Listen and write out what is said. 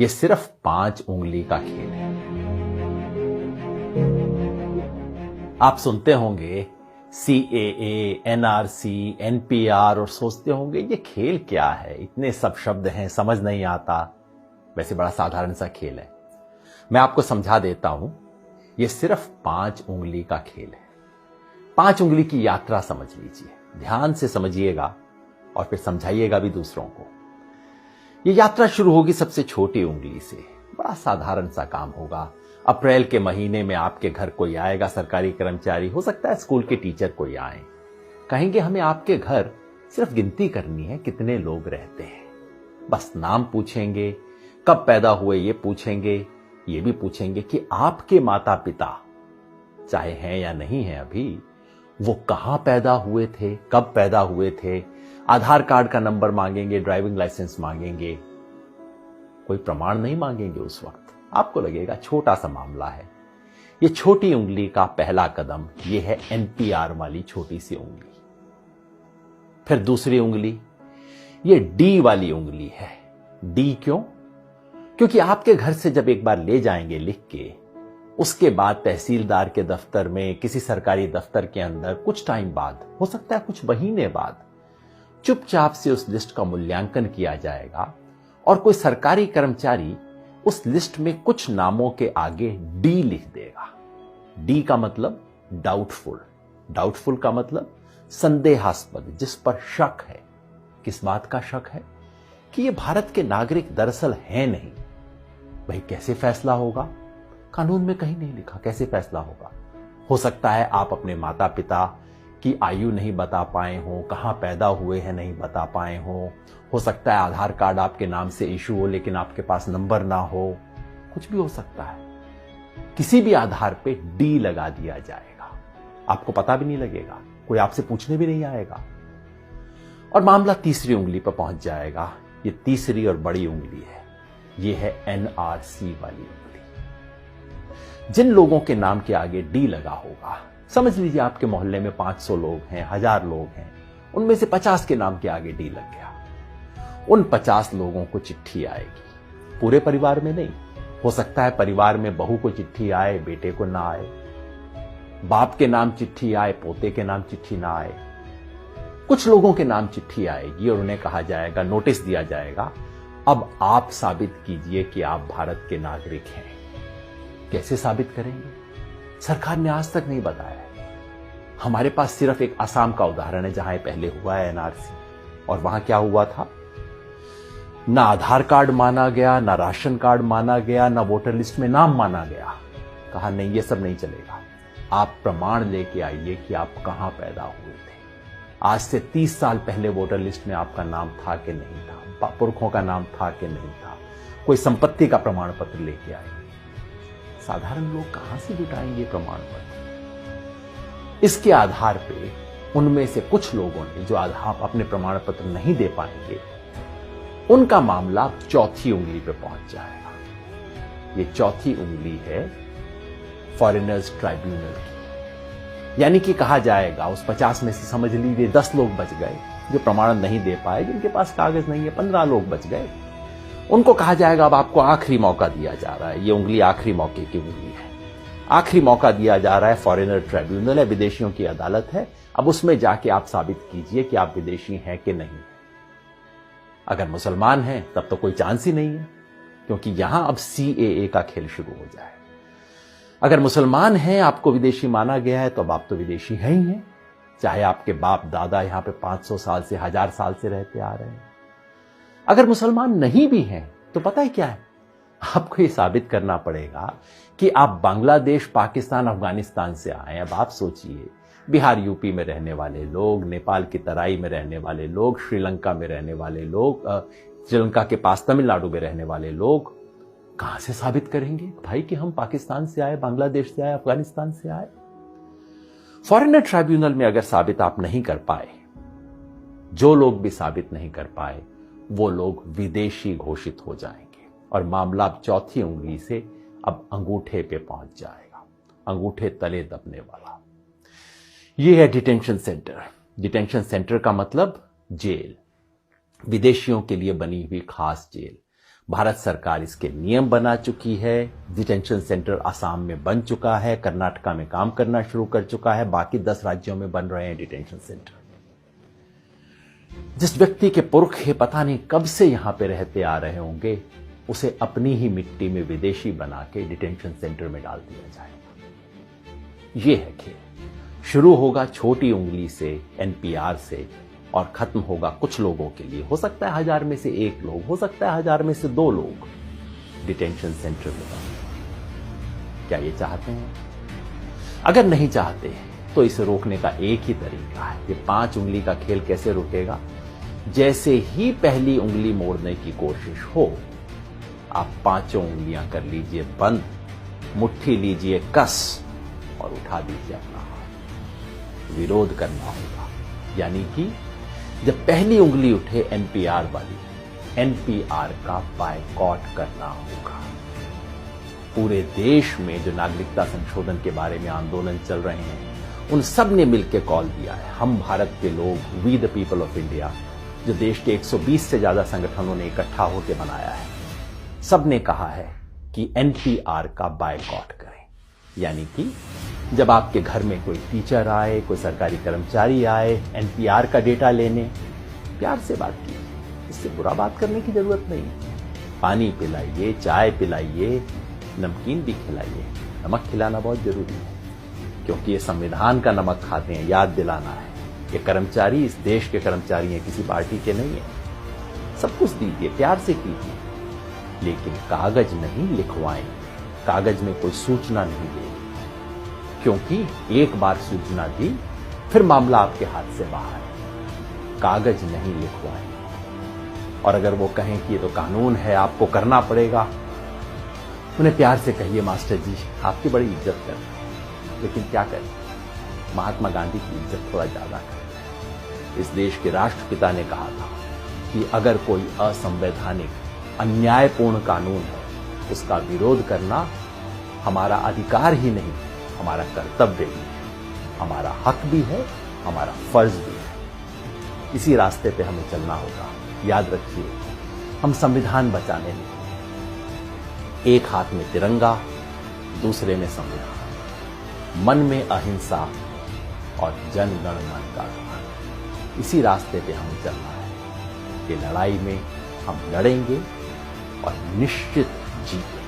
ये सिर्फ 5 उंगली का खेल है। आप सुनते होंगे CAA, NRC, NPR और सोचते होंगे ये खेल क्या है, इतने सब शब्द हैं, समझ नहीं आता। वैसे बड़ा साधारण सा खेल है। मैं आपको समझा देता हूं, ये सिर्फ 5 उंगली का खेल है। 5 उंगली की यात्रा समझ लीजिए, ध्यान से समझिएगा और फिर समझाइएगा भी दूसरों को। ये यात्रा शुरू होगी सबसे छोटी उंगली से। बड़ा साधारण सा काम होगा। अप्रैल के महीने में आपके घर कोई आएगा, सरकारी कर्मचारी, हो सकता है स्कूल के टीचर कोई आए, कहेंगे हमें आपके घर सिर्फ गिनती करनी है कितने लोग रहते हैं। बस नाम पूछेंगे, कब पैदा हुए ये पूछेंगे, ये भी पूछेंगे कि आपके माता पिता चाहे हैं या नहीं है अभी, वो कहां पैदा हुए थे, कब पैदा हुए थे। आधार कार्ड का नंबर मांगेंगे, ड्राइविंग लाइसेंस मांगेंगे, कोई प्रमाण नहीं मांगेंगे। उस वक्त आपको लगेगा छोटा सा मामला है। ये छोटी उंगली का पहला कदम ये है NPR वाली छोटी सी उंगली। फिर दूसरी उंगली ये D वाली उंगली है। D क्यों? क्योंकि आपके घर से जब एक बार ले जाएंगे लिख के, उसके बाद तहसीलदार के दफ्तर में, किसी सरकारी दफ्तर के अंदर कुछ टाइम बाद, हो सकता है कुछ महीने बाद, चुपचाप से उस लिस्ट का मूल्यांकन किया जाएगा और कोई सरकारी कर्मचारी उस लिस्ट में कुछ नामों के आगे D लिख देगा। D का मतलब डाउटफुल, डाउटफुल का मतलब संदेहास्पद, जिस पर शक है। किस बात का शक है? कि ये भारत के नागरिक दरअसल हैं नहीं। भाई कैसे फैसला होगा? कानून में कहीं नहीं लिखा कैसे फैसला होगा। हो सकता है आप अपने माता पिता की आयु नहीं बता पाए हो, कहां पैदा हुए हैं नहीं बता पाए हो सकता है आधार कार्ड आपके नाम से इशू हो लेकिन आपके पास नंबर ना हो, कुछ भी हो सकता है। किसी भी आधार पे D लगा दिया जाएगा, आपको पता भी नहीं लगेगा, कोई आपसे पूछने भी नहीं आएगा और मामला तीसरी उंगली पर पहुंच जाएगा। ये तीसरी और बड़ी उंगली है, ये है NRC वाली उंगली। जिन लोगों के नाम के आगे D लगा होगा, समझ लीजिए आपके मोहल्ले में 500 लोग हैं, 1000 लोग हैं, उनमें से 50 के नाम के आगे D लग गया। उन 50 लोगों को चिट्ठी आएगी, पूरे परिवार में नहीं। हो सकता है परिवार में बहू को चिट्ठी आए, बेटे को ना आए, बाप के नाम चिट्ठी आए, पोते के नाम चिट्ठी ना आए। कुछ लोगों के नाम चिट्ठी आएगी और उन्हें कहा जाएगा, नोटिस दिया जाएगा, अब आप साबित कीजिए कि आप भारत के नागरिक हैं। कैसे साबित करेंगे? सरकार ने आज तक नहीं बताया। हमारे पास सिर्फ एक असम का उदाहरण है जहां पहले हुआ है NRC, और वहां क्या हुआ था? ना आधार कार्ड माना गया, ना राशन कार्ड माना गया, ना वोटर लिस्ट में नाम माना गया। कहा नहीं, ये सब नहीं चलेगा, आप प्रमाण लेके आइए कि आप कहां पैदा हुए थे। आज से 30 साल पहले वोटर लिस्ट में आपका नाम था कि नहीं था, पुरखों का नाम था कि नहीं था, कोई संपत्ति का प्रमाण पत्र लेके आइए। साधारण लोग कहां से जुटाएंगे प्रमाण पत्र? इसके आधार पे उनमें से कुछ लोगों ने जो आधार अपने प्रमाण पत्र नहीं दे पाएंगे, उनका मामला चौथी उंगली पे पहुंच जाएगा। ये चौथी उंगली है फॉरेनर्स ट्राइब्यूनल की। यानी कि कहा जाएगा उस 50 में से समझ लीजिए 10 लोग बच गए जो प्रमाण नहीं दे पाए, जिनके पास कागज नहीं है, 15 लोग बच गए। उनको कहा जाएगा अब आपको आखिरी मौका दिया जा रहा है। ये उंगली आखिरी मौके की उंगली है, आखिरी मौका दिया जा रहा है। फॉरेनर ट्राइब्यूनल है, विदेशियों की अदालत है। अब उसमें जाके आप साबित कीजिए कि आप विदेशी हैं कि नहीं। अगर मुसलमान हैं तब तो कोई चांस ही नहीं है, क्योंकि यहां अब CAA का खेल शुरू हो जाए। अगर मुसलमान हैं, आपको विदेशी माना गया है, तो अब आप तो विदेशी हैं ही हैं, चाहे आपके बाप दादा यहां पे 500 साल से 1000 साल से रहते आ रहे हैं। अगर मुसलमान नहीं भी हैं तो पता है क्या है, आपको ये साबित करना पड़ेगा कि आप बांग्लादेश, पाकिस्तान, अफगानिस्तान से आए। अब आप सोचिए, बिहार यूपी में रहने वाले लोग, नेपाल की तराई में रहने वाले लोग, श्रीलंका में रहने वाले लोग, श्रीलंका के पास तमिलनाडु में रहने वाले लोग कहां से साबित करेंगे भाई कि हम पाकिस्तान से आए, बांग्लादेश से आए, अफगानिस्तान से आए? फॉरेनर ट्राइब्यूनल में अगर साबित आप नहीं कर पाए, जो लोग भी साबित नहीं कर पाए, वो लोग विदेशी घोषित हो जाएंगे और मामला अब चौथी उंगली से अब अंगूठे पे पहुंच जाएगा, अंगूठे तले दबने वाला। ये है डिटेंशन सेंटर। डिटेंशन सेंटर का मतलब जेल, विदेशियों के लिए बनी हुई खास जेल। भारत सरकार इसके नियम बना चुकी है। डिटेंशन सेंटर असम में बन चुका है, कर्नाटका में काम करना शुरू कर चुका है, बाकी 10 राज्यों में बन रहे हैं डिटेंशन सेंटर। जिस व्यक्ति के पुरखे पता नहीं कब से यहां पे रहते आ रहे होंगे, उसे अपनी ही मिट्टी में विदेशी बना के डिटेंशन सेंटर में डाल दिया जाएगा। यह है खेल। शुरू होगा छोटी उंगली से, एनपीआर से, और खत्म होगा कुछ लोगों के लिए। हो सकता है 1000 में से 1 लोग, हो सकता है 1000 में से 2 लोग डिटेंशन सेंटर में बने। क्या ये चाहते हैं? अगर नहीं चाहते तो इसे रोकने का एक ही तरीका है। ये 5 उंगली का खेल कैसे रुकेगा? जैसे ही पहली उंगली मोड़ने की कोशिश हो, आप 5 उंगलियां कर लीजिए बंद, मुट्ठी लीजिए कस और उठा दीजिए अपना हाथ। विरोध करना होगा, यानी कि जब पहली उंगली उठे एनपीआर वाली, एनपीआर का बायकॉट करना होगा। पूरे देश में जो नागरिकता संशोधन के बारे में आंदोलन चल रहे हैं, उन सब ने मिलकर कॉल दिया है। हम भारत के लोग, we the people of India, जो देश के 120 से ज्यादा संगठनों ने इकट्ठा होकर बनाया है, सब ने कहा है कि एनपीआर का बायकॉट करें। यानी कि जब आपके घर में कोई टीचर आए, कोई सरकारी कर्मचारी आए एनपीआर का डेटा लेने, प्यार से बात कीजिए, इससे बुरा बात करने की जरूरत नहीं। पानी पिलाइए, चाय पिलाइए, नमकीन भी खिलाइए। नमक खिलाना बहुत जरूरी है, क्योंकि ये संविधान का नमक खाते हैं, याद दिलाना है। ये कर्मचारी इस देश के कर्मचारी हैं, किसी पार्टी के नहीं है। सब कुछ दीजिए, प्यार से कीजिए, लेकिन कागज नहीं लिखवाएं, कागज में कोई सूचना नहीं दें, क्योंकि एक बार सूचना दी फिर मामला आपके हाथ से बाहर है। कागज नहीं लिखवाएं। और अगर वो कहें कि ये तो कानून है, आपको करना पड़ेगा, उन्हें प्यार से कहिए, मास्टर जी आपकी बड़ी इज्जत करते हैं, लेकिन क्या करें, महात्मा गांधी की इज्जत थोड़ा ज्यादा करें। इस देश के राष्ट्रपिता ने कहा था कि अगर कोई असंवैधानिक, अन्यायपूर्ण कानून है, उसका विरोध करना हमारा अधिकार ही नहीं, हमारा कर्तव्य भी है, हमारा हक भी है, हमारा फर्ज भी है। इसी रास्ते पे हमें चलना होगा। याद रखिए, हम संविधान बचाने निकले। एक हाथ में तिरंगा, दूसरे में संविधान, मन में अहिंसा और जन गण मन का ध्यान। इसी रास्ते पे हमें चलना है। ये लड़ाई में हम लड़ेंगे और निश्चित जीतेंगे।